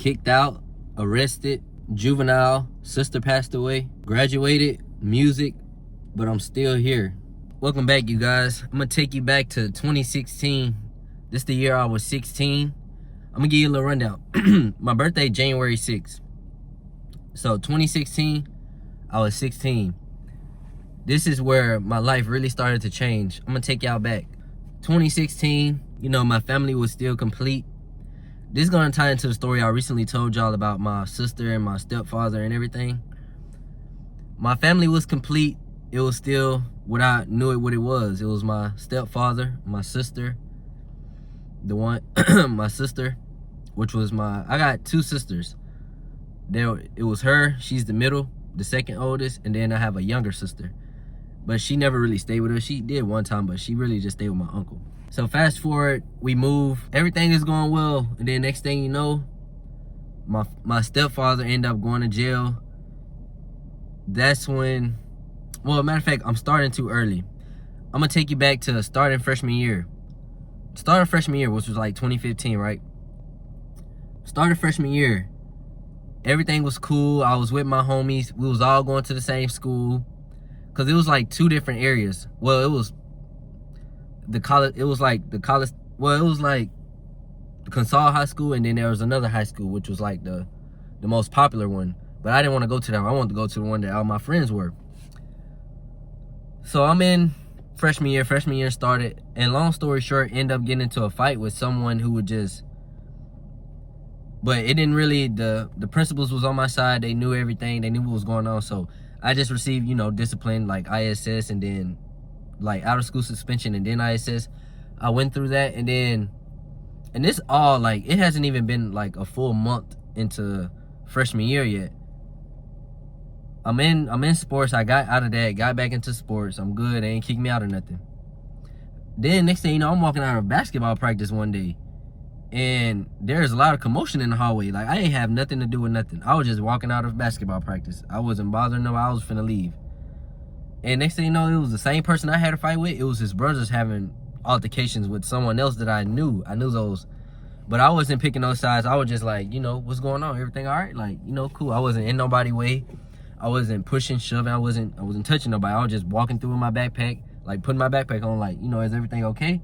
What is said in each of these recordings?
kicked out, arrested, juvenile, sister passed away, graduated, music, but I'm still here. Welcome back, you guys. I'm gonna take you back to 2016. This is the year I was 16. I'm gonna give you a little rundown. My birthday, January 6th. So 2016, I was 16. This is where my life really started to change. I'm gonna take y'all back. 2016, you know, my family was still complete. This is gonna tie into the story I recently told y'all about my sister and my stepfather and everything. My family was complete. It was still what I knew what it was. It was my stepfather, my sister, my sister, which was I got two sisters. It was her, she's the middle, the second oldest, and then I have a younger sister. But she never really stayed with us. She did one time, but she really just stayed with my uncle. So fast forward, we move, everything is going well, and then next thing you know, my stepfather ended up going to jail. That's when, well, matter of fact, I'm starting too early. I'm gonna take you back to starting freshman year. Starting freshman year, which was like 2015, right? Started freshman year, everything was cool. I was with my homies. We was all going to the same school. Cause it was like two different areas. Well, it was the college. It was like the college. Well, it was like the Consol High School, and then there was another high school, which was like the most popular one. But I didn't want to go to that one. I wanted to go to the one that all my friends were. So I'm in freshman year. Freshman year started, and long story short, ended up getting into a fight with someone who would just. But it didn't really. The principals was on my side. They knew everything. They knew what was going on. So I just received, you know, discipline like ISS, and then like out of school suspension, and then ISS. I went through that, and this all, like, it hasn't even been like a full month into freshman year yet. I'm in sports. I got out of that, got back into sports. I'm good. They ain't kicked me out or nothing. Then next thing you know, I'm walking out of basketball practice one day, and there's a lot of commotion in the hallway. Like, I ain't have nothing to do with nothing. I was just walking out of basketball practice. I wasn't bothering nobody. I was finna leave. And next thing you know, it was the same person I had a fight with. It was his brothers having altercations with someone else that I knew. I knew those. But I wasn't picking those sides. I was just like, you know, what's going on? Everything all right? Like, you know, cool. I wasn't in nobody's way. I wasn't pushing, shoving. I wasn't touching nobody. I was just walking through with my backpack, like putting my backpack on, like, you know, is everything okay?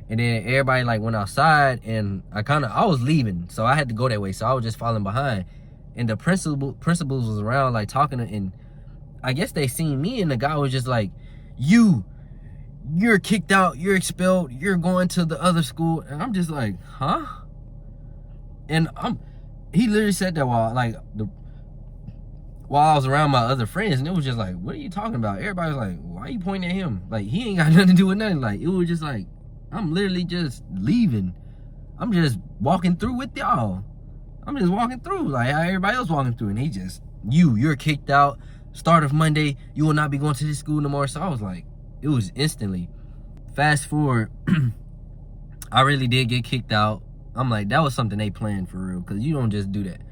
And then everybody like went outside, and I was leaving, so I had to go that way. So I was just falling behind, and the principals was around like talking, and I guess they seen me, and the guy was just like, you're kicked out, you're expelled, you're going to the other school. And I'm just like, huh? And he literally said that while I was around my other friends, and it was just like, what are you talking about? Everybody was like, why are you pointing at him? Like, he ain't got nothing to do with nothing. Like, it was just like, I'm literally just leaving. I'm just walking through with y'all. I'm just walking through like how everybody else walking through. And he just, you're kicked out. Start of Monday, you will not be going to this school no more. So I was like, it was instantly. Fast forward, I really did get kicked out. I'm like, that was something they planned for real, because you don't just do that.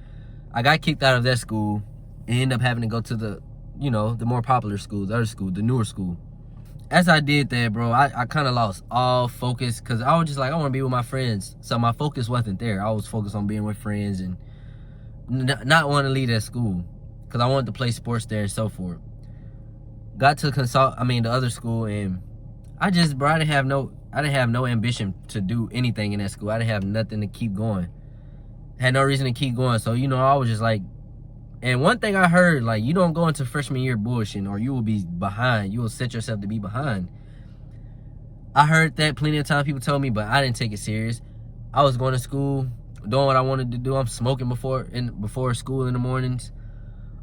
I got kicked out of that school and ended up having to go to the, you know, the more popular school, the other school, the newer school. As I did that, bro, I kind of lost all focus, because I was just like, I want to be with my friends. So my focus wasn't there. I was focused on being with friends and not wanting to leave that school, because I wanted to play sports there and so forth. Got to the other school, and I just, bro, I didn't have no ambition to do anything in that school. I didn't have nothing to keep going. Had no reason to keep going. So, you know, I was just like, and one thing I heard, like, you don't go into freshman year bullshitting, or you will be behind. You will set yourself to be behind. I heard that plenty of times. People told me, but I didn't take it serious. I was going to school, doing what I wanted to do. I'm smoking before school in the mornings.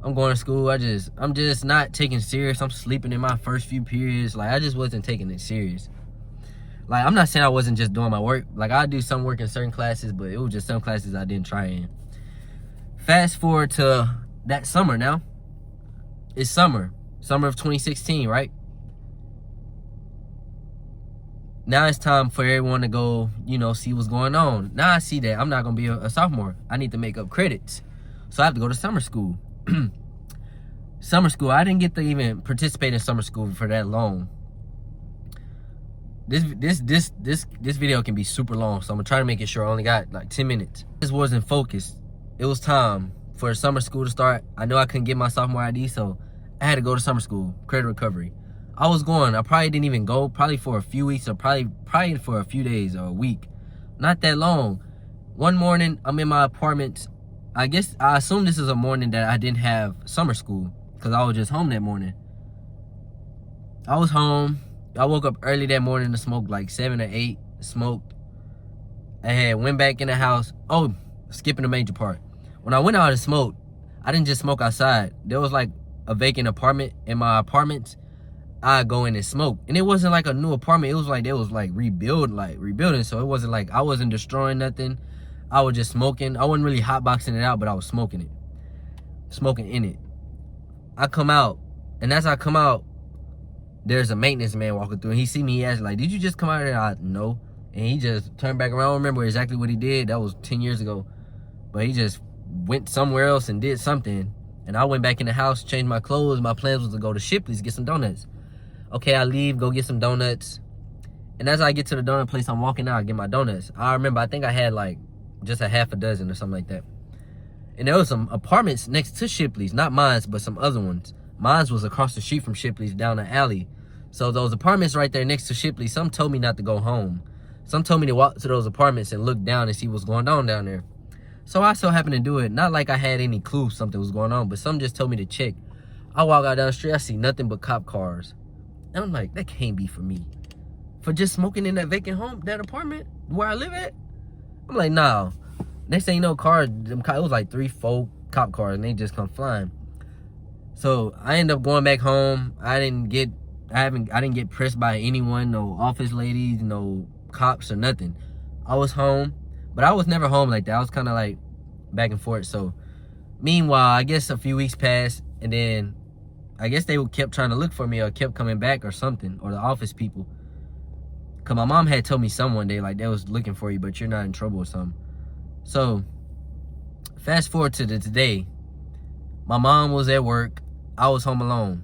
I'm going to school. I'm just not taking it serious. I'm sleeping in my first few periods. Like, I just wasn't taking it serious. Like, I'm not saying I wasn't just doing my work. Like, I do some work in certain classes, but it was just some classes I didn't try in. Fast forward to that summer now. It's summer of 2016, right? Now it's time for everyone to go, you know, see what's going on. Now I see that I'm not going to be a sophomore. I need to make up credits. So I have to go to summer school. Summer school, I didn't get to even participate in summer school for that long. This video can be super long, so I'm gonna try to make it short. I only got like 10 minutes. This wasn't focused. it was time for summer school to start. I knew I couldn't get my sophomore ID, so I had to go to summer school, credit recovery. I was going. I probably didn't even go, probably for a few weeks or probably for a few days or a week. Not that long. One morning, I'm in my apartment. I assume this is a morning that I didn't have summer school because I was just home that morning. I was home. I woke up early that morning to smoke like 7 or 8. Smoked. I had went back in the house. Oh, skipping a major part. When I went out and smoked, I didn't just smoke outside. There was like a vacant apartment in my apartments. I go in and smoke. And it wasn't like a new apartment. It was like they was like rebuilding. So it wasn't like I wasn't destroying nothing. I was just smoking. I wasn't really hotboxing it out, but I was smoking it. Smoking in it. I come out, and as I come out, there's a maintenance man walking through, and he see me, he asked, like, did you just come out of there? I no. And he just turned back around. I don't remember exactly what he did. That was 10 years ago. But he just went somewhere else and did something. And I went back in the house, changed my clothes. My plans was to go to Shipley's, get some donuts. Okay, I leave, go get some donuts. And as I get to the donut place, I'm walking out, I get my donuts. I remember, I think I had like just a half a dozen or something like that. And there was some apartments next to Shipley's, not mine's, but some other ones. Mine's was across the street from Shipley's down the alley. So those apartments right there next to Shipley's, some told me not to go home. Some told me to walk to those apartments and look down and see what's going on down there. So I so happened to do it. Not like I had any clue something was going on, but some just told me to check. I walk out down the street, I see nothing but cop cars. And I'm like, that can't be for me. For just smoking in that vacant home, that apartment where I live at? I'm like, nah. Next thing you know, cars, it was like 3-4 cop cars, and they just come flying. So I end up going back home. I didn't get pressed by anyone, no office ladies, no cops or nothing. I was home, but I was never home like that. I was kind of like back and forth. So meanwhile, I guess a few weeks passed, and then I guess they kept trying to look for me or kept coming back or something, or the office people. Cause my mom had told me one day, like, they was looking for you, but you're not in trouble or something. So fast forward to today. My mom was at work. I was home alone.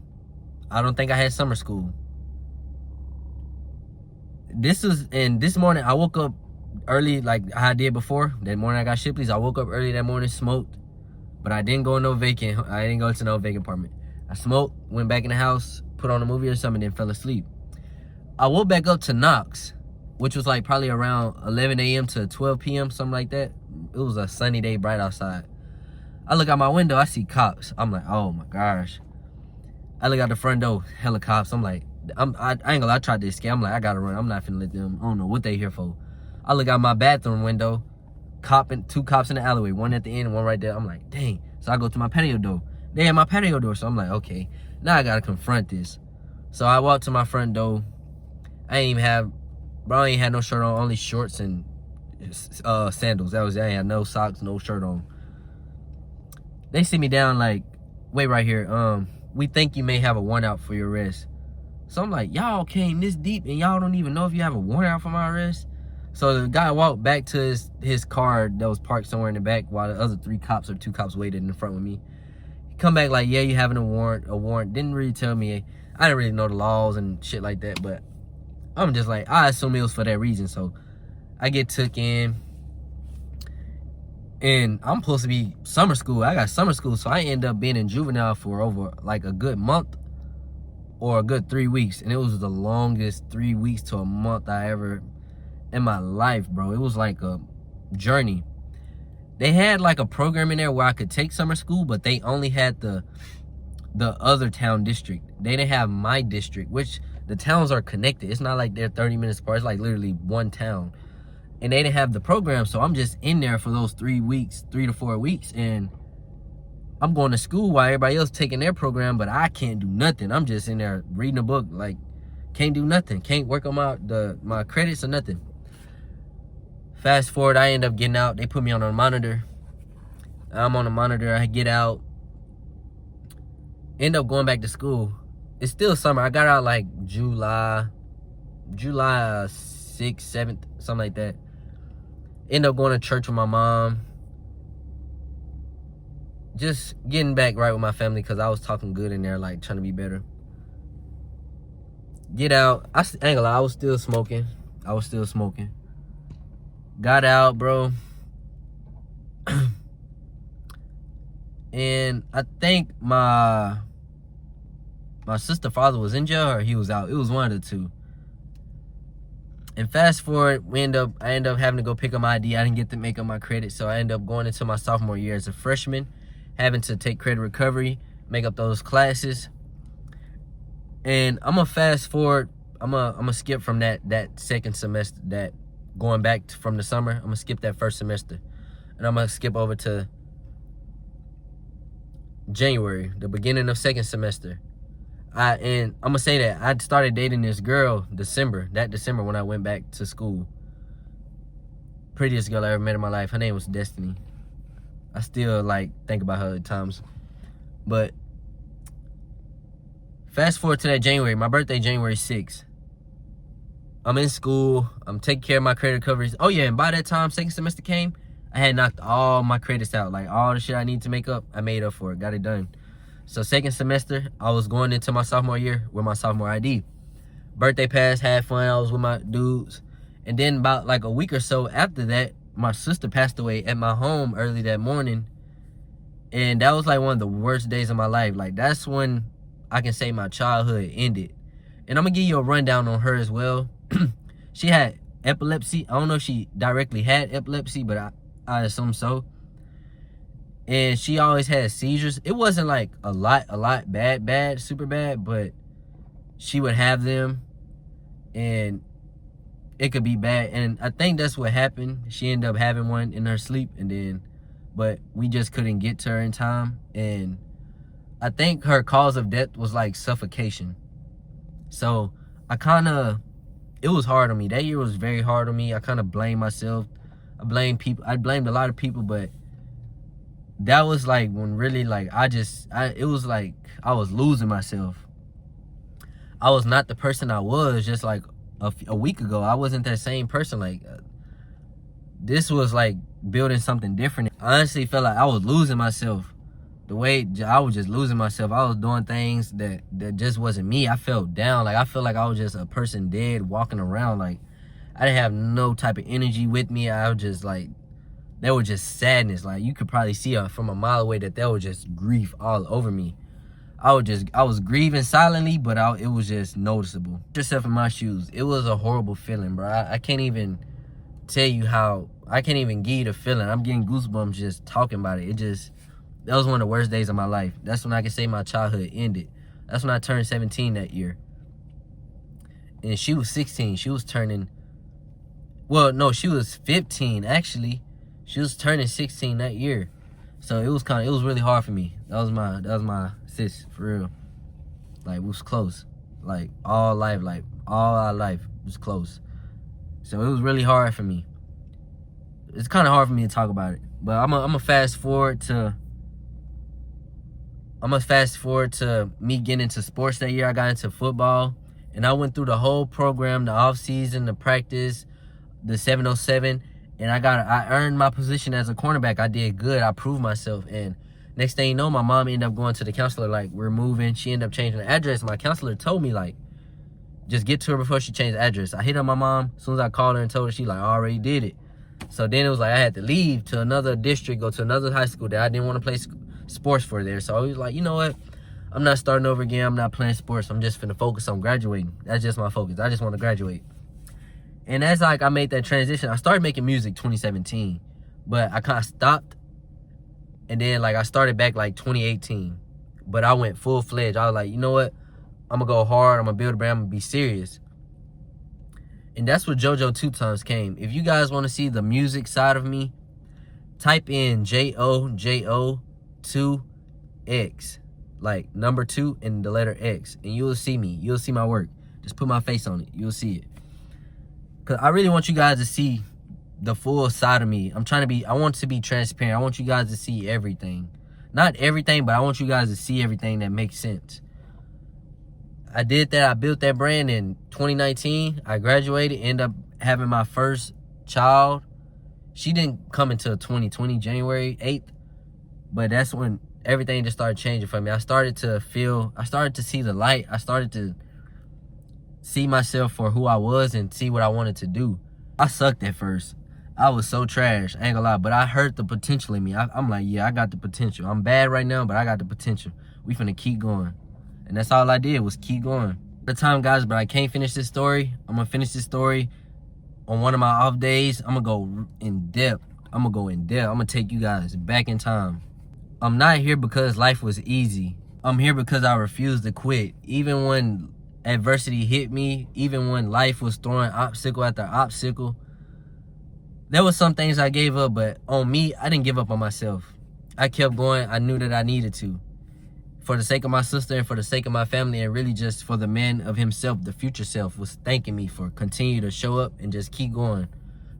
I don't think I had summer school. This morning I woke up early, like I did before. That morning I got Shipley's. I woke up early that morning, smoked, but I didn't go to no vacant apartment. I smoked, went back in the house, put on a movie or something, then fell asleep. I woke back up to Knox, which was like probably around 11 a.m. to 12 p.m., something like that. It was a sunny day, bright outside. I look out my window, I see cops. I'm like, oh my gosh. I look out the front door, hella cops. I'm like, I ain't gonna lie, I tried to escape. I'm like, I gotta run. I'm not finna let them, I don't know what they here for. I look out my bathroom window, two cops in the alleyway, one at the end, one right there. I'm like, dang. So I go to my patio door. They at my patio door, so I'm like, okay, now I gotta confront this. So I walk to my front door. I ain't had no shirt on, only shorts and sandals. That was it. I ain't had no socks, no shirt on. They sit me down like, wait right here. We think you may have a warrant out for your arrest. So I'm like, y'all came this deep and y'all don't even know if you have a warrant out for my arrest? So the guy walked back to his car that was parked somewhere in the back while the other 2 cops waited in the front with me. He come back like, yeah, you having a warrant. Didn't really tell me. I didn't really know the laws and shit like that, but I'm just like, I assume it was for that reason. So I get took in, and I'm supposed to be summer school. I got summer school, so I end up being in juvenile for over like a good month or a good 3 weeks. And it was the longest 3 weeks to a month I ever in my life, bro. It was like a journey. They had like a program in there where I could take summer school, but they only had the other town district. They didn't have my district, which the towns are connected. It's not like they're 30 minutes apart. It's like literally one town. And they didn't have the program, so I'm just in there for those 3 to 4 weeks, and I'm going to school while everybody else taking their program, but I can't do nothing. I'm just in there reading a book, like, can't do nothing. Can't work on my credits or nothing. Fast forward, I end up getting out. They put me on a monitor. I'm on a monitor. I get out. End up going back to school. It's still summer. I got out like July 6th, 7th, something like that. End up going to church with my mom. Just getting back right with my family because I was talking good in there, like trying to be better. Get out. I ain't gonna lie, I was still smoking. Got out, bro. And I think my sister's father was in jail or he was out. It was one of the two. And fast forward, I end up having to go pick up my ID. I didn't get to make up my credit, so I ended up going into my sophomore year as a freshman, having to take credit recovery, make up those classes. And I'm gonna fast forward. I'm gonna skip from that second semester, that going back from the summer. I'm gonna skip that first semester, and I'm gonna skip over to January, the beginning of second semester. And I'm gonna say that I started dating this girl that December when I went back to school. Prettiest girl I ever met in my life. Her name was Destiny. I still think about her at times. But fast forward to that January, my birthday, January 6th. I'm in school. I'm taking care of my credit recoveries. Oh yeah, and by that time, second semester came, I had knocked all my credits out. Like all the shit I need to make up, I made up for it. Got it done. So second semester, I was going into my sophomore year with my sophomore ID. Birthday pass, had fun. I was with my dudes. And then about a week or so after that, my sister passed away at my home early that morning. And that was one of the worst days of my life. That's when I can say my childhood ended. And I'm gonna give you a rundown on her as well. She had epilepsy. I don't know if she directly had epilepsy, but I assume so. And she always had seizures. It wasn't a lot bad, super bad, but she would have them and it could be bad. And I think that's what happened. She ended up having one in her sleep, but we just couldn't get to her in time. And I think her cause of death was suffocation. So it was hard on me. That year was very hard on me. I kind of blamed myself. I blamed people. I blamed a lot of people, but that was when really it was I was losing myself. I was not the person I was just a week ago. I wasn't that same person. This was building something different. I honestly felt like I was losing myself. The way I was just losing myself. I was doing things that just wasn't me. I felt down. I felt like I was just a person dead walking around. I didn't have no type of energy with me. I was just there was just sadness. You could probably see from a mile away that there was just grief all over me. I was grieving silently, but it was just noticeable. Put yourself in my shoes. It was a horrible feeling, bro. I can't even tell you how. I can't even give you the feeling. I'm getting goosebumps just talking about it. That was one of the worst days of my life. That's when I can say my childhood ended. That's when I turned 17 that year. And she was 16. She was turning, well, no, she was 15, actually. She was turning 16 that year. So it was really hard for me. That was my sis, for real. It was close. All our life was close. So it was really hard for me. It's kind of hard for me to talk about it. But I'm gonna fast forward to me getting into sports that year. I got into football, and I went through the whole program, the off season, the practice, the 707, and I earned my position as a cornerback. I did good. I proved myself, and next thing you know, my mom ended up going to the counselor we're moving. She ended up changing the address. My counselor told me just get to her before she changed the address. I hit on my mom. As soon as I called her and told her, she I already did it. So then it was I had to leave to another district, go to another high school that I didn't want to play sports for there. So I was you know what? I'm not starting over again. I'm not playing sports. I'm just finna focus on graduating. That's just my focus. I just want to graduate. And as I made that transition, I started making music 2017, but I kind of stopped. And then I started back 2018, but I went full fledged. I was you know what? I'm gonna go hard. I'm gonna build a brand. I'm gonna be serious. And that's what JoJo 2 Times came. If you guys want to see the music side of me, type in JoJo 2X, number 2 and the letter X, and you'll see me. You'll see my work. Just put my face on it. You'll see it. Cause I really want you guys to see the full side of me. I want to be transparent. I want you guys to see everything. Not everything, but I want you guys to see everything that makes sense. I did that. I built that brand in 2019. I graduated, ended up having my first child. She didn't come until 2020, January 8th. But that's when everything just started changing for me. I started to see the light. I started to see myself for who I was and see what I wanted to do. I sucked at first. I was so trash, I ain't gonna lie, but I heard the potential in me. I'm like, yeah, I got the potential. I'm bad right now, but I got the potential. We finna keep going. And that's all I did was keep going. The time, guys, but I can't finish this story. I'm gonna finish this story on one of my off days. I'm gonna go in depth. I'm gonna take you guys back in time. I'm not here because life was easy. I'm here because I refused to quit. Even when adversity hit me, even when life was throwing obstacle after obstacle, there was some things I gave up, but on me, I didn't give up on myself. I kept going. I knew that I needed to. For the sake of my sister and for the sake of my family, and really just for the man of himself, the future self was thanking me for continue to show up and just keep going.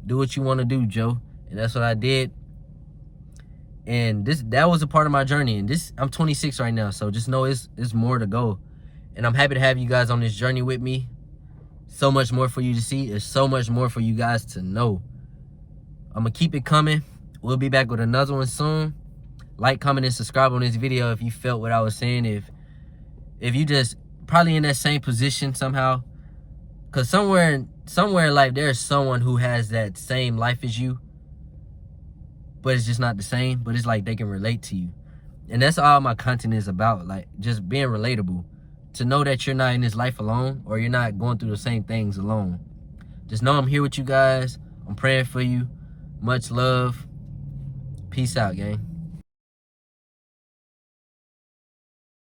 Do what you want to do, Joe. And that's what I did. And that was a part of my journey. And I'm 26 right now, so just know it's more to go. And I'm happy to have you guys on this journey with me. So much more for you to see. There's so much more for you guys to know. I'm going to keep it coming. We'll be back with another one soon. Like, comment, and subscribe on this video if you felt what I was saying. If you just probably in that same position somehow. Because somewhere in life, there's someone who has that same life as you. But it's just not the same. But it's like they can relate to you. And that's all my content is about. Like, just being relatable. To know that you're not in this life alone. Or you're not going through the same things alone. Just know I'm here with you guys. I'm praying for you. Much love. Peace out, gang.